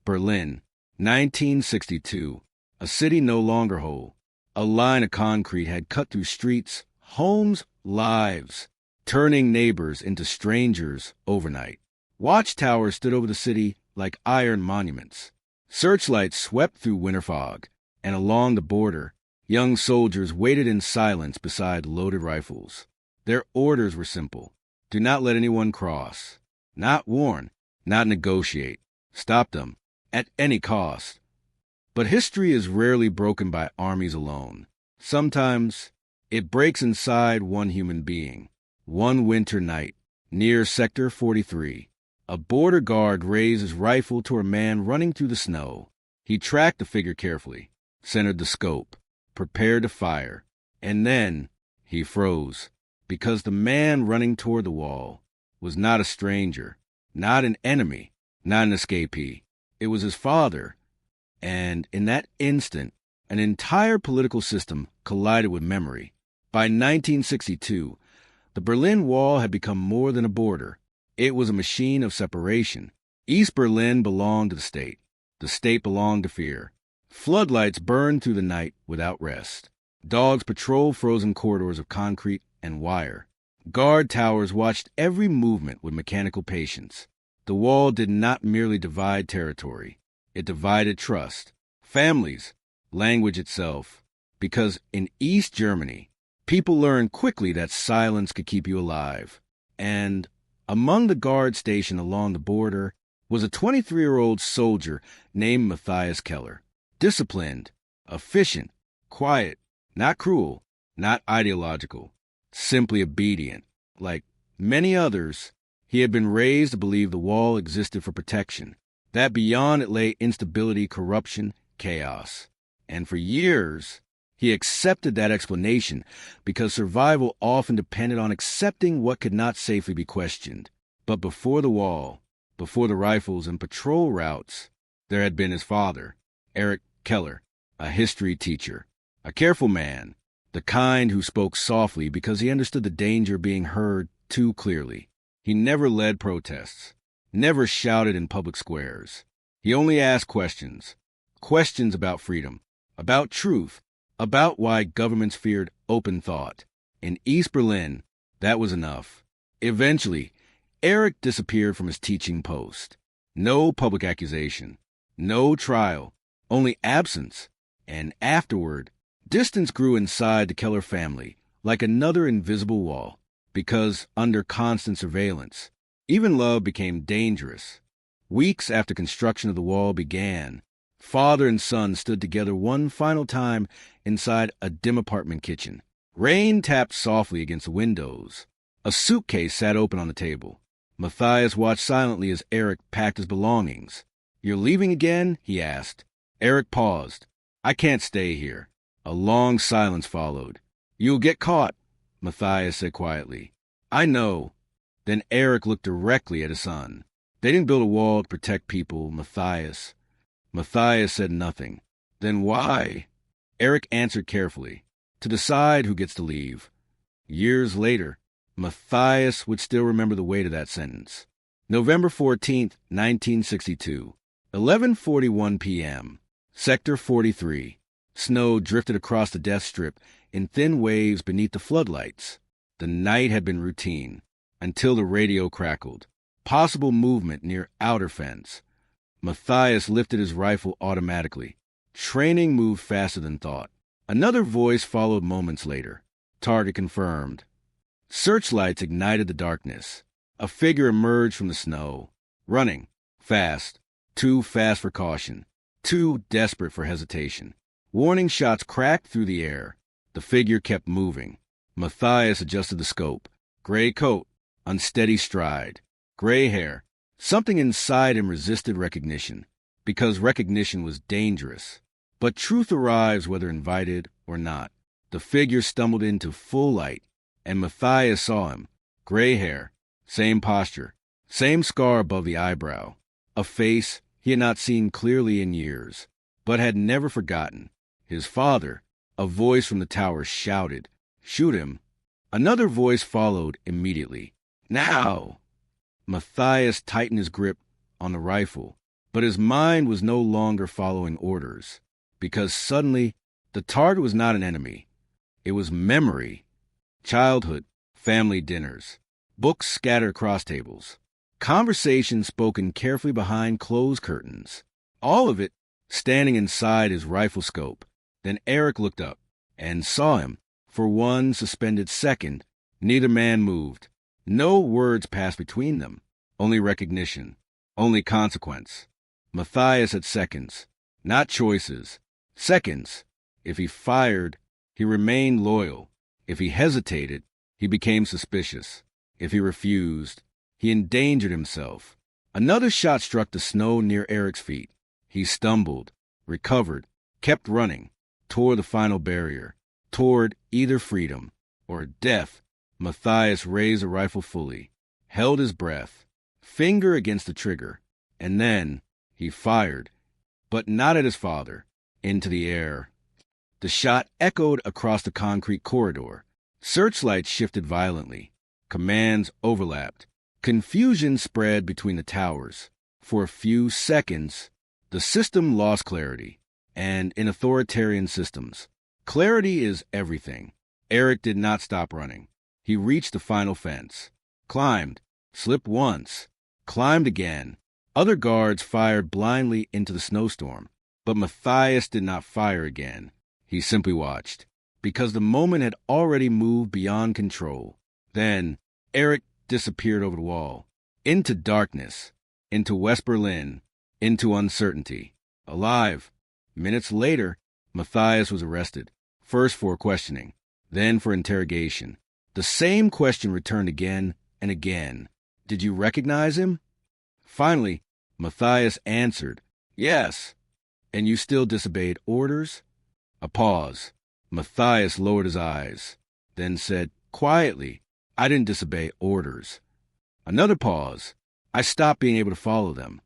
Berlin, 1962. A city no longer whole. A line of concrete had cut through streets, homes, lives, turning neighbors into strangers overnight. Watchtowers stood over the city like iron monuments. Searchlights swept through winter fog, and along the border, young soldiers waited in silence beside loaded rifles. Their orders were simple. Do not let anyone cross. Not warn, not negotiate. Stop them, at any cost. But history is rarely broken by armies alone. Sometimes it breaks inside one human being. One winter night, near Sector 43, a border guard raised his rifle to a man running through the snow. He tracked the figure carefully, centered the scope, prepared to fire, and then he froze, because the man running toward the wall was not a stranger, not an enemy, not an escapee. It was his father, and in that instant, an entire political system collided with memory. By 1962, the Berlin Wall had become more than a border. It was a machine of separation. East Berlin belonged to the state. The state belonged to fear. Floodlights burned through the night without rest. Dogs patrolled frozen corridors of concrete and wire. Guard towers watched every movement with mechanical patience. The wall did not merely divide territory. It divided trust, families, language itself. Because in East Germany, people learned quickly that silence could keep you alive. And among the guard stationed along the border was a 23-year-old soldier named Matthias Keller. Disciplined, efficient, quiet, not cruel, not ideological, simply obedient. Like many others, he had been raised to believe the wall existed for protection, that beyond it lay instability, corruption, chaos. And for years, he accepted that explanation because survival often depended on accepting what could not safely be questioned. But before the wall, before the rifles and patrol routes, there had been his father, Erich Keller, a history teacher, a careful man, the kind who spoke softly because he understood the danger of being heard too clearly. He never led protests, never shouted in public squares. He only asked questions about freedom, about truth, about why governments feared open thought. In East Berlin, that was enough. Eventually, Erich disappeared from his teaching post. No public accusation, no trial, only absence. And afterward, distance grew inside the Keller family like another invisible wall, because under constant surveillance, even love became dangerous. Weeks after construction of the wall began, father and son stood together one final time inside a dim apartment kitchen. Rain tapped softly against the windows. A suitcase sat open on the table. Matthias watched silently as Erich packed his belongings. "You're leaving again?" he asked. Erich paused. "I can't stay here." A long silence followed. "You'll get caught," Matthias said quietly. "I know." Then Erich looked directly at his son. "They didn't build a wall to protect people, Matthias." Matthias said nothing. "Then why?" Erich answered carefully. "To decide who gets to leave." Years later, Matthias would still remember the weight of that sentence. November 14th, 1962, 11:41 p.m., Sector 43. Snow drifted across the death strip in thin waves beneath the floodlights. The night had been routine, until the radio crackled. Possible movement near outer fence. Matthias lifted his rifle automatically. Training moved faster than thought. Another voice followed moments later. Target confirmed. Searchlights ignited the darkness. A figure emerged from the snow, running, fast, too fast for caution, too desperate for hesitation. Warning shots cracked through the air. The figure kept moving. Matthias adjusted the scope. Gray coat, unsteady stride, gray hair. Something inside him resisted recognition, because recognition was dangerous. But truth arrives whether invited or not. The figure stumbled into full light, and Matthias saw him. Gray hair, same posture, same scar above the eyebrow. A face he had not seen clearly in years, but had never forgotten. His father. A voice from the tower shouted, "Shoot him." Another voice followed immediately. "Now!" Matthias tightened his grip on the rifle. But his mind was no longer following orders, because suddenly the target was not an enemy. It was memory, childhood, family dinners, books scattered across tables, conversations spoken carefully behind closed curtains, all of it standing inside his rifle scope. Then Eric looked up and saw him. For one suspended second, neither man moved. No words passed between them, only recognition, only consequence. Matthias had seconds, not choices. Seconds. If he fired, he remained loyal. If he hesitated, he became suspicious. If he refused, he endangered himself. Another shot struck the snow near Eric's feet. He stumbled, recovered, kept running, toward the final barrier, toward either freedom or death. Matthias raised the rifle fully, held his breath, finger against the trigger, and then he fired, but not at his father, into the air. The shot echoed across the concrete corridor. Searchlights shifted violently. Commands overlapped. Confusion spread between the towers. For a few seconds, the system lost clarity. And in authoritarian systems, clarity is everything. Eric did not stop running. He reached the final fence, climbed, slipped once, climbed again. Other guards fired blindly into the snowstorm, but Matthias did not fire again. He simply watched, because the moment had already moved beyond control. Then Eric disappeared over the wall, into darkness, into West Berlin, into uncertainty. Alive. Minutes later, Matthias was arrested, first for questioning, then for interrogation. The same question returned again and again. Did you recognize him? Finally, Matthias answered, yes. And you still disobeyed orders? A pause. Matthias lowered his eyes, then said quietly, I didn't disobey orders. Another pause. I stopped being able to follow them.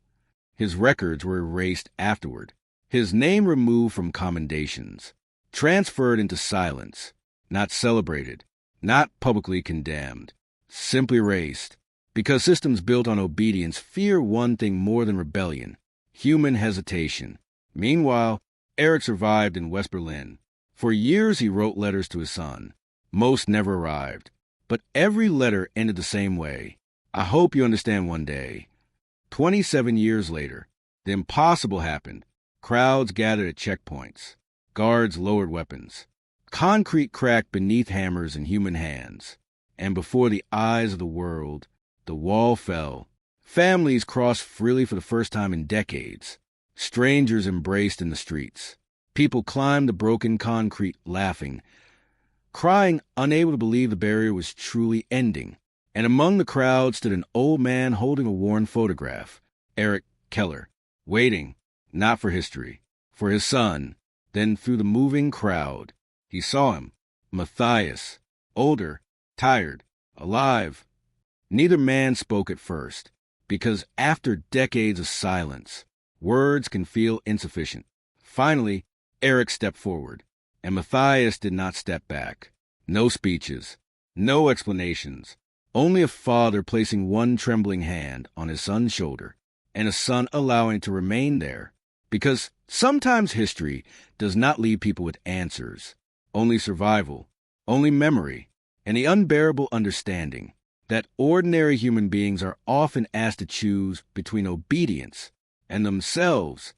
His records were erased afterward. His name removed from commendations, transferred into silence, not celebrated, not publicly condemned, simply erased. Because systems built on obedience fear one thing more than rebellion, human hesitation. Meanwhile, Eric survived in West Berlin. For years he wrote letters to his son. Most never arrived, but every letter ended the same way. I hope you understand one day. 27 years later, the impossible happened. Crowds gathered at checkpoints. Guards lowered weapons. Concrete cracked beneath hammers and human hands. And before the eyes of the world, the wall fell. Families crossed freely for the first time in decades. Strangers embraced in the streets. People climbed the broken concrete, laughing, crying, unable to believe the barrier was truly ending. And among the crowd stood an old man holding a worn photograph, Eric Keller, waiting, not for history, for his son. Then through the moving crowd, he saw him, Matthias, older, tired, alive. Neither man spoke at first, because after decades of silence, words can feel insufficient. Finally, Eric stepped forward, and Matthias did not step back. No speeches, no explanations, only a father placing one trembling hand on his son's shoulder, and a son allowing it to remain there. Because sometimes history does not leave people with answers, only survival, only memory, and the unbearable understanding that ordinary human beings are often asked to choose between obedience and themselves